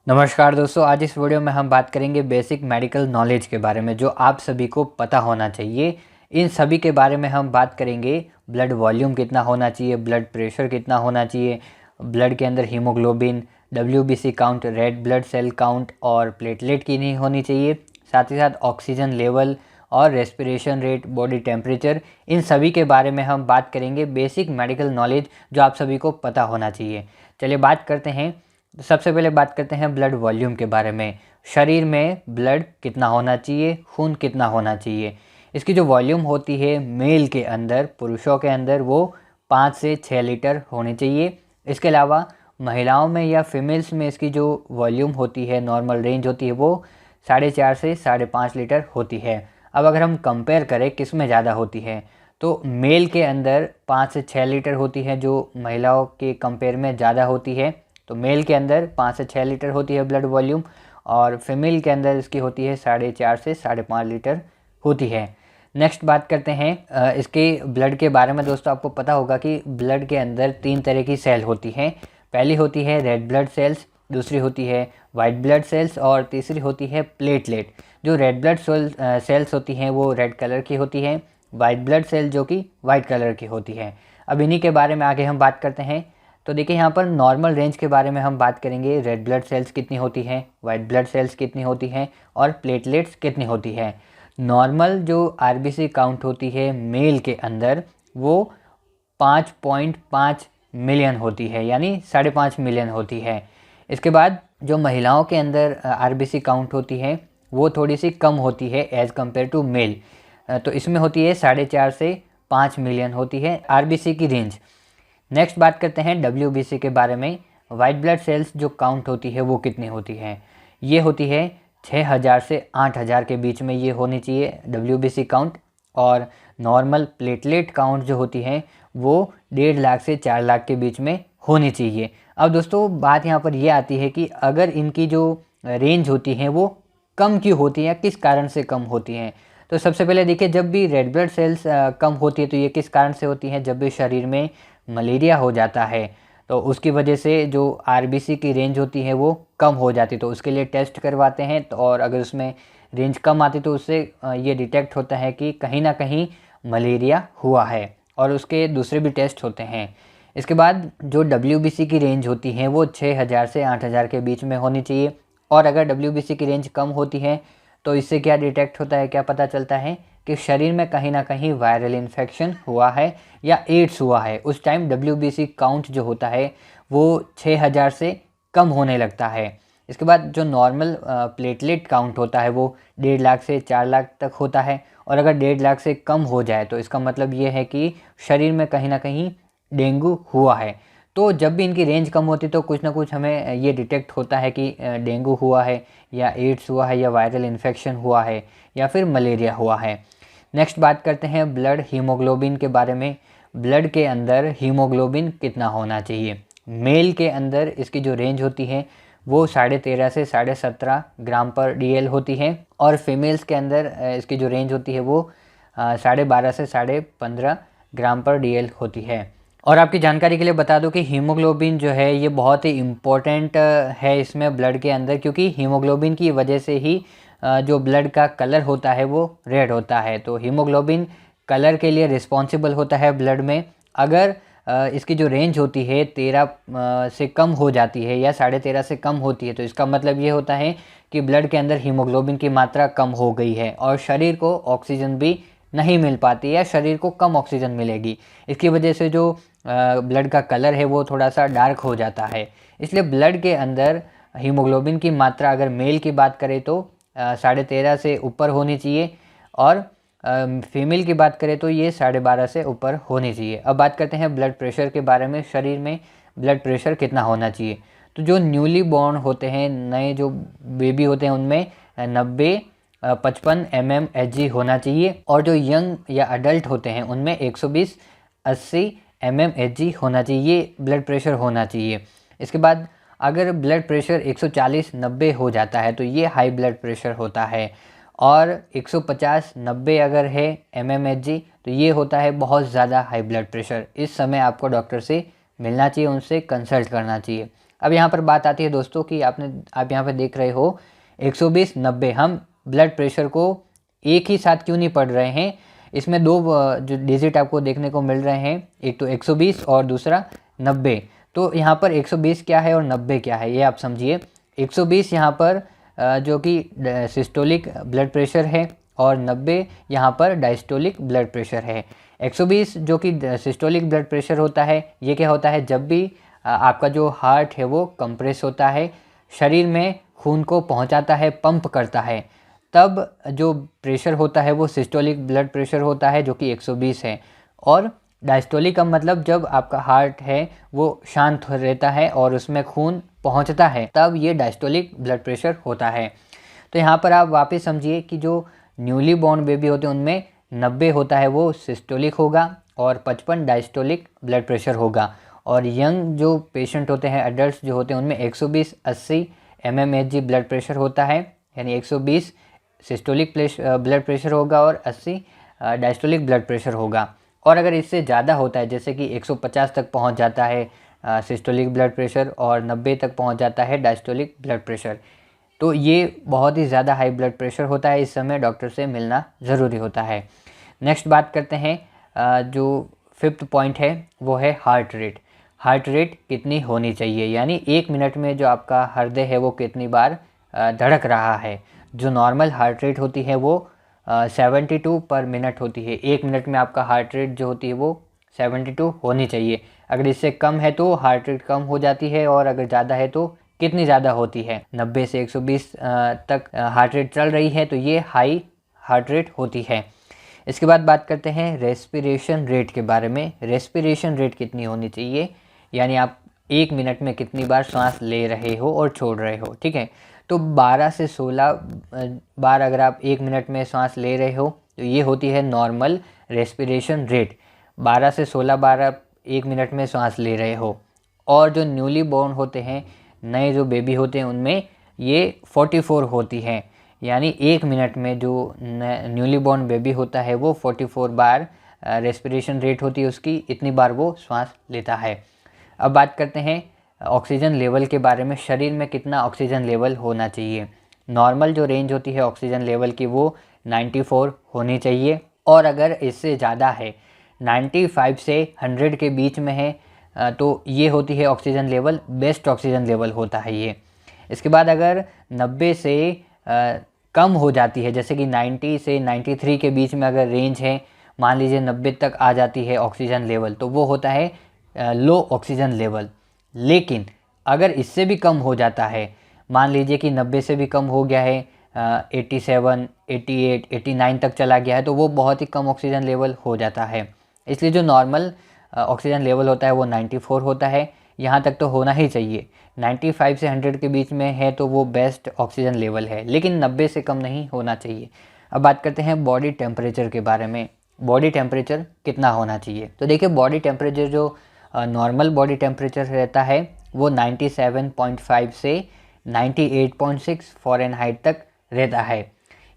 नमस्कार दोस्तों, आज इस वीडियो में हम बात करेंगे बेसिक मेडिकल नॉलेज के बारे में जो आप सभी को पता होना चाहिए। इन सभी के बारे में हम बात करेंगे। ब्लड वॉल्यूम कितना होना चाहिए, ब्लड प्रेशर कितना होना चाहिए, ब्लड के अंदर haemoglobin, WBC count, red blood cell count और प्लेटलेट कितनी होनी चाहिए, साथ ही साथ ऑक्सीजन लेवल और रेस्पिरेशन रेट, बॉडी टेम्परेचर, इन सभी के बारे में हम बात करेंगे। बेसिक मेडिकल नॉलेज जो आप सभी को पता होना चाहिए। चलिए बात करते हैं। सबसे पहले बात करते हैं ब्लड वॉल्यूम के बारे में। शरीर में ब्लड कितना होना चाहिए, खून कितना होना चाहिए। इसकी जो वॉल्यूम होती है मेल के अंदर, पुरुषों के अंदर, वो 5 से 6 लीटर होनी चाहिए। इसके अलावा महिलाओं में या फीमेल्स में इसकी जो वॉल्यूम होती है, नॉर्मल रेंज होती है, वो 4.5 से 5.5 लीटर होती है। अब अगर हम कंपेयर करें किस में ज़्यादा होती है, तो मेल के अंदर 5 से 6 लीटर होती है, जो महिलाओं के कंपेयर में ज़्यादा होती है। तो मेल के अंदर 5 से 6 लीटर होती है ब्लड वॉल्यूम, और फीमेल के अंदर इसकी होती है 4.5 से 5.5 लीटर होती है। नेक्स्ट बात करते हैं इसके ब्लड के बारे में। दोस्तों, आपको पता होगा कि ब्लड के अंदर 3 तरह की सेल होती हैं। पहली होती है रेड ब्लड सेल्स, दूसरी होती है वाइट ब्लड सेल्स और तीसरी होती है प्लेटलेट। जो रेड ब्लड सेल्स होती हैं वो रेड कलर की होती हैं, वाइट ब्लड सेल जो कि वाइट कलर की होती है। अब इन्हीं के बारे में आगे हम बात करते हैं। तो देखिए, यहाँ पर नॉर्मल रेंज के बारे में हम बात करेंगे। रेड ब्लड सेल्स कितनी होती हैं, वाइट ब्लड सेल्स कितनी होती हैं और प्लेटलेट्स कितनी होती है। नॉर्मल जो आरबीसी काउंट होती है मेल के अंदर, वो 5.5 मिलियन होती है, यानी 5.5 मिलियन होती है। इसके बाद जो महिलाओं के अंदर आरबीसी काउंट होती है वो थोड़ी सी कम होती है एज़ कम्पेयर टू मेल। तो इसमें होती है 4.5 से 5 मिलियन होती है आरबीसी की रेंज। नेक्स्ट बात करते हैं डब्ल्यूबीसी के बारे में। वाइट ब्लड सेल्स जो काउंट होती है वो कितनी होती है, ये होती है 6000 से 8000 के बीच में ये होनी चाहिए डब्ल्यूबीसी काउंट। और नॉर्मल प्लेटलेट काउंट जो होती है वो 1.5 लाख से 4 लाख के बीच में होनी चाहिए। अब दोस्तों, बात यहाँ पर ये आती है कि अगर इनकी जो रेंज होती है वो कम क्यों होती है, किस कारण से कम होती हैं। तो सबसे पहले देखिए, जब भी रेड ब्लड सेल्स कम होती है तो ये किस कारण से होती हैं। जब भी शरीर में मलेरिया हो जाता है तो उसकी वजह से जो आरबीसी की रेंज होती है वो कम हो जाती है, तो उसके लिए टेस्ट करवाते हैं। तो और अगर उसमें रेंज कम आती तो उससे ये डिटेक्ट होता है कि कहीं ना कहीं मलेरिया हुआ है, और उसके दूसरे भी टेस्ट होते हैं। इसके बाद जो डब्ल्यूबीसी की रेंज होती है वो 6000 से 8000 के बीच में होनी चाहिए। और अगर डब्ल्यूबीसी की रेंज कम होती है तो इससे क्या डिटेक्ट होता है, क्या पता चलता है कि शरीर में कहीं ना कहीं वायरल इन्फेक्शन हुआ है या एड्स हुआ है। उस टाइम डब्ल्यूबीसी काउंट जो होता है वो 6000 से कम होने लगता है। इसके बाद जो नॉर्मल प्लेटलेट काउंट होता है वो 1.5 लाख से 4 लाख तक होता है, और अगर 1.5 लाख से कम हो जाए तो इसका मतलब ये है कि शरीर में कहीं ना कहीं डेंगू हुआ है। तो जब भी इनकी रेंज कम होती तो कुछ ना कुछ हमें ये डिटेक्ट होता है कि डेंगू हुआ है या एड्स हुआ है या वायरल इन्फेक्शन हुआ है या फिर मलेरिया हुआ है। नेक्स्ट बात करते हैं ब्लड हीमोग्लोबिन के बारे में। ब्लड के अंदर हीमोग्लोबिन कितना होना चाहिए। मेल के अंदर इसकी जो रेंज होती है वो 13.5 से 17.5 ग्राम पर डीएल होती है, और फीमेल्स के अंदर इसकी जो रेंज होती है वो 12.5 से 15.5 ग्राम पर डीएल होती है। और आपकी जानकारी के लिए बता दूं कि हीमोग्लोबिन जो है ये बहुत ही इम्पोर्टेंट है इसमें ब्लड के अंदर, क्योंकि हीमोग्लोबिन की वजह से ही जो ब्लड का कलर होता है वो रेड होता है। तो हीमोग्लोबिन कलर के लिए रिस्पॉन्सिबल होता है ब्लड में। अगर इसकी जो रेंज होती है 13 से कम हो जाती है या 13.5 से कम होती है तो इसका मतलब ये होता है कि ब्लड के अंदर हीमोग्लोबिन की मात्रा कम हो गई है और शरीर को ऑक्सीजन भी नहीं मिल पाती या शरीर को कम ऑक्सीजन मिलेगी। इसकी वजह से जो ब्लड का कलर है वो थोड़ा सा डार्क हो जाता है। इसलिए ब्लड के अंदर हीमोग्लोबिन की मात्रा अगर मेल की बात करें तो 13.5 से ऊपर होनी चाहिए, और फीमेल की बात करें तो ये 12.5 से ऊपर होनी चाहिए। अब बात करते हैं ब्लड प्रेशर के बारे में। शरीर में ब्लड प्रेशर कितना होना चाहिए। तो जो न्यूली बॉर्न होते हैं, नए जो बेबी होते हैं, उनमें 90-55 mmHg होना चाहिए, और जो यंग या अडल्ट होते हैं उनमें 120-80 mmHg होना चाहिए, ये ब्लड प्रेशर होना चाहिए। इसके बाद अगर ब्लड प्रेशर 140-90 हो जाता है तो ये हाई ब्लड प्रेशर होता है, और 150-90 अगर है mmHg तो ये होता है बहुत ज़्यादा हाई ब्लड प्रेशर। इस समय आपको डॉक्टर से मिलना चाहिए, उनसे कंसल्ट करना चाहिए। अब यहाँ पर बात आती है दोस्तों कि आप यहाँ पर देख रहे हो 120 90, हम ब्लड प्रेशर को एक ही साथ क्यों नहीं पढ़ रहे हैं। इसमें दो जो डिजिट आपको देखने को मिल रहे हैं, एक तो 120 और दूसरा 90। तो यहाँ पर 120 क्या है और 90 क्या है ये आप समझिए। 120 यहाँ पर जो कि सिस्टोलिक ब्लड प्रेशर है और 90 यहाँ पर डायस्टोलिक ब्लड प्रेशर है। 120 जो कि सिस्टोलिक ब्लड प्रेशर होता है, ये क्या होता है, जब भी आपका जो हार्ट है वो कंप्रेस होता है, शरीर में खून को पहुंचाता है, पंप करता है, तब जो प्रेशर होता है वो सिस्टोलिक ब्लड प्रेशर होता है जो कि 120 है। और डायस्टोलिक का मतलब जब आपका हार्ट है वो शांत रहता है और उसमें खून पहुंचता है, तब ये डायस्टोलिक ब्लड प्रेशर होता है। तो यहाँ पर आप वापस समझिए कि जो न्यूली बॉर्न बेबी होते हैं उनमें 90 होता है वो सिस्टोलिक होगा और 55 डायस्टोलिक ब्लड प्रेशर होगा। और यंग जो पेशेंट होते हैं, एडल्ट जो होते हैं, उनमें 120 80 mmHg ब्लड प्रेशर होता है, यानी 120 सिस्टोलिक ब्लड प्रेशर होगा और 80 डायस्टोलिक ब्लड प्रेशर होगा। और अगर इससे ज़्यादा होता है, जैसे कि 150 तक पहुंच जाता है सिस्टोलिक ब्लड प्रेशर और 90 तक पहुंच जाता है डायस्टोलिक ब्लड प्रेशर, तो ये बहुत ही ज़्यादा हाई ब्लड प्रेशर होता है। इस समय डॉक्टर से मिलना ज़रूरी होता है। नेक्स्ट बात करते हैं, जो 5th पॉइंट है वो है हार्ट रेट। हार्ट रेट कितनी होनी चाहिए, यानी 1 मिनट में जो आपका हृदय है वो कितनी बार धड़क रहा है। जो नॉर्मल हार्ट रेट होती है वो 72 पर मिनट होती है। 1 मिनट में आपका हार्ट रेट जो होती है वो 72 होनी चाहिए। अगर इससे कम है तो हार्ट रेट कम हो जाती है, और अगर ज़्यादा है तो कितनी ज़्यादा होती है, 90 से 120 तक हार्ट रेट चल रही है तो ये हाई हार्ट रेट होती है। इसके बाद बात करते हैं रेस्पिरेशन रेट के बारे में। रेस्पिरेशन रेट कितनी होनी चाहिए, यानी आप 1 मिनट में कितनी बार सांस ले रहे हो और छोड़ रहे हो, ठीक है। तो 12 से 16 बार अगर आप 1 मिनट में सांस ले रहे हो तो ये होती है नॉर्मल रेस्पिरेशन रेट। 12 से 16 बार आप 1 मिनट में सांस ले रहे हो। और जो न्यूली बॉर्न होते हैं, नए जो बेबी होते हैं, उनमें ये 44 होती है, यानी 1 मिनट में जो न्यूली बॉर्न बेबी होता है वो 44 बार रेस्पिरेशन रेट होती है उसकी, इतनी बार वो श्वास लेता है। अब बात करते हैं ऑक्सीजन लेवल के बारे में। शरीर में कितना ऑक्सीजन लेवल होना चाहिए। नॉर्मल जो रेंज होती है ऑक्सीजन लेवल की वो 94 होनी चाहिए, और अगर इससे ज़्यादा है, 95 से 100 के बीच में है, तो ये होती है oxygen level, best oxygen level होता है ये। इसके बाद अगर 90 से कम हो जाती है, जैसे कि 90 से 93 के बीच में अगर रेंज है, मान लीजिए 90 तक आ जाती है ऑक्सीजन लेवल, तो वो होता है लो ऑक्सीजन लेवल। लेकिन अगर इससे भी कम हो जाता है, मान लीजिए कि 90 से भी कम हो गया है, 87 88 89 तक चला गया है, तो वो बहुत ही कम ऑक्सीजन लेवल हो जाता है। इसलिए जो नॉर्मल ऑक्सीजन लेवल होता है वो 94 होता है, यहाँ तक तो होना ही चाहिए। 95 से 100 के बीच में है तो वो बेस्ट ऑक्सीजन लेवल है, लेकिन 90 से कम नहीं होना चाहिए। अब बात करते हैं बॉडी टेम्परेचर के बारे में। बॉडी टेम्परेचर कितना होना चाहिए, तो देखिए बॉडी टेम्परेचर जो नॉर्मल बॉडी टेम्परेचर रहता है वो 97.5 से 98.6 फ़ारेनहाइट तक रहता है।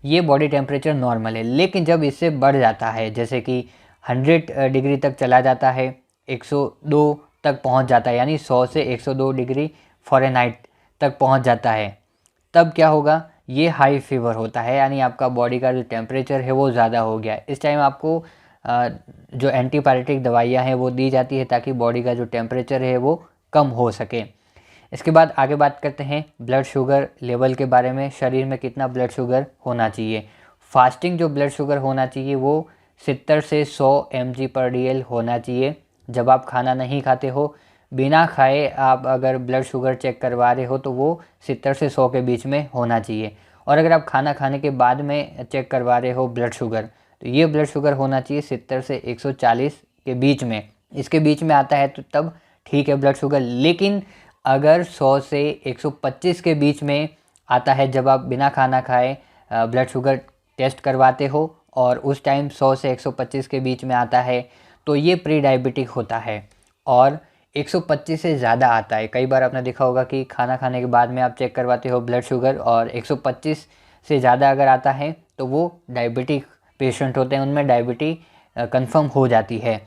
ये बॉडी टेम्परेचर नॉर्मल है। लेकिन जब इससे बढ़ जाता है, जैसे कि 100 डिग्री तक चला जाता है, 102 तक पहुंच जाता है, यानी 100 से 102 डिग्री फ़ारेनहाइट तक पहुंच जाता है, तब क्या होगा, ये हाई फीवर होता है, यानी आपका बॉडी का जो टेम्परेचर है वो ज़्यादा हो गया है। इस टाइम आपको जो एंटीबायोटिक दवाइयाँ हैं वो दी जाती है ताकि बॉडी का जो टेम्परेचर है वो कम हो सके। इसके बाद आगे बात करते हैं ब्लड शुगर लेवल के बारे में। शरीर में कितना ब्लड शुगर होना चाहिए। फास्टिंग जो ब्लड शुगर होना चाहिए वो 70 से 100 mg/dl होना चाहिए। जब आप खाना नहीं खाते हो, बिना खाए आप अगर ब्लड शुगर चेक करवा रहे हो तो वो 70 से 100 के बीच में होना चाहिए। और अगर आप खाना खाने के बाद में चेक करवा रहे हो ब्लड शुगर, तो ये ब्लड शुगर होना चाहिए 70 से 140 के बीच में। इसके बीच में आता है तो तब ठीक है ब्लड शुगर। लेकिन अगर 100 से 125 के बीच में आता है, जब आप बिना खाना खाए ब्लड शुगर टेस्ट करवाते हो और उस टाइम 100 से 125 के बीच में आता है, तो ये प्री डायबिटिक होता है। और 125 से ज़्यादा आता है, कई बार आपने देखा होगा कि खाना खाने के बाद में आप चेक करवाते हो ब्लड शुगर और 125 से ज़्यादा अगर आता है तो वो डायबिटिक पेशेंट होते हैं, उनमें डायबिटीज कंफर्म हो जाती है।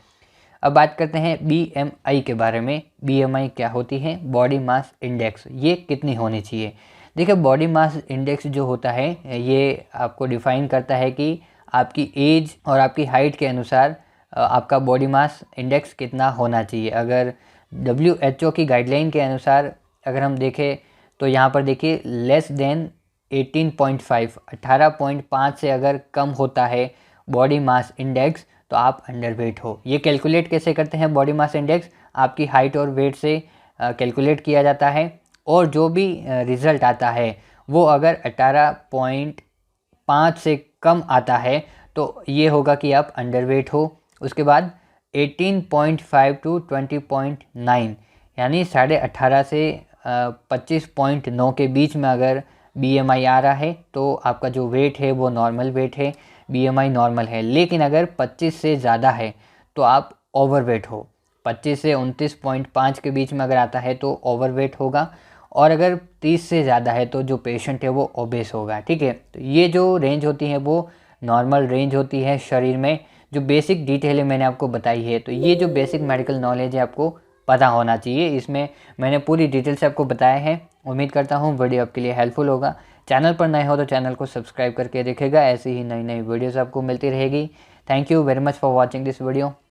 अब बात करते हैं BMI के बारे में। BMI क्या होती है? Body mass index. ये कितनी होनी चाहिए? देखिए, बॉडी मास इंडेक्स जो होता है ये आपको डिफ़ाइन करता है कि आपकी एज और आपकी हाइट के अनुसार आपका बॉडी मास इंडेक्स कितना होना चाहिए। अगर WHO की गाइडलाइन के अनुसार अगर हम देखें तो यहाँ पर देखिए लेस देन 18.5 18.5 से अगर कम होता है बॉडी मास इंडेक्स तो आप अंडरवेट हो। ये कैलकुलेट कैसे करते हैं? बॉडी मास इंडेक्स आपकी हाइट और वेट से कैलकुलेट किया जाता है और जो भी रिज़ल्ट आता है वो अगर 18.5 से कम आता है तो ये होगा कि आप अंडरवेट हो। उसके बाद 18.5 टू 20.9 यानी 18.5 से 25.9 के बीच में अगर BMI आ रहा है तो आपका जो वेट है वो नॉर्मल वेट है, BMI नॉर्मल है। लेकिन अगर 25 से ज़्यादा है तो आप ओवरवेट हो। 25 से 29.5 के बीच में अगर आता है तो ओवरवेट होगा, और अगर 30 से ज़्यादा है तो जो पेशेंट है वो ओबेस होगा। ठीक है, तो ये जो रेंज होती है वो नॉर्मल रेंज होती है शरीर में। जो बेसिक डिटेल है मैंने आपको बताई है, तो ये जो बेसिक मेडिकल नॉलेज है आपको पता होना चाहिए। इसमें मैंने पूरी डिटेल से आपको बताया है। उम्मीद करता हूँ वीडियो आपके लिए हेल्पफुल होगा। चैनल पर नए हो तो चैनल को सब्सक्राइब करके देखिएगा, ऐसी ही नई नई वीडियोस आपको मिलती रहेगी। Thank you very much for watching this video.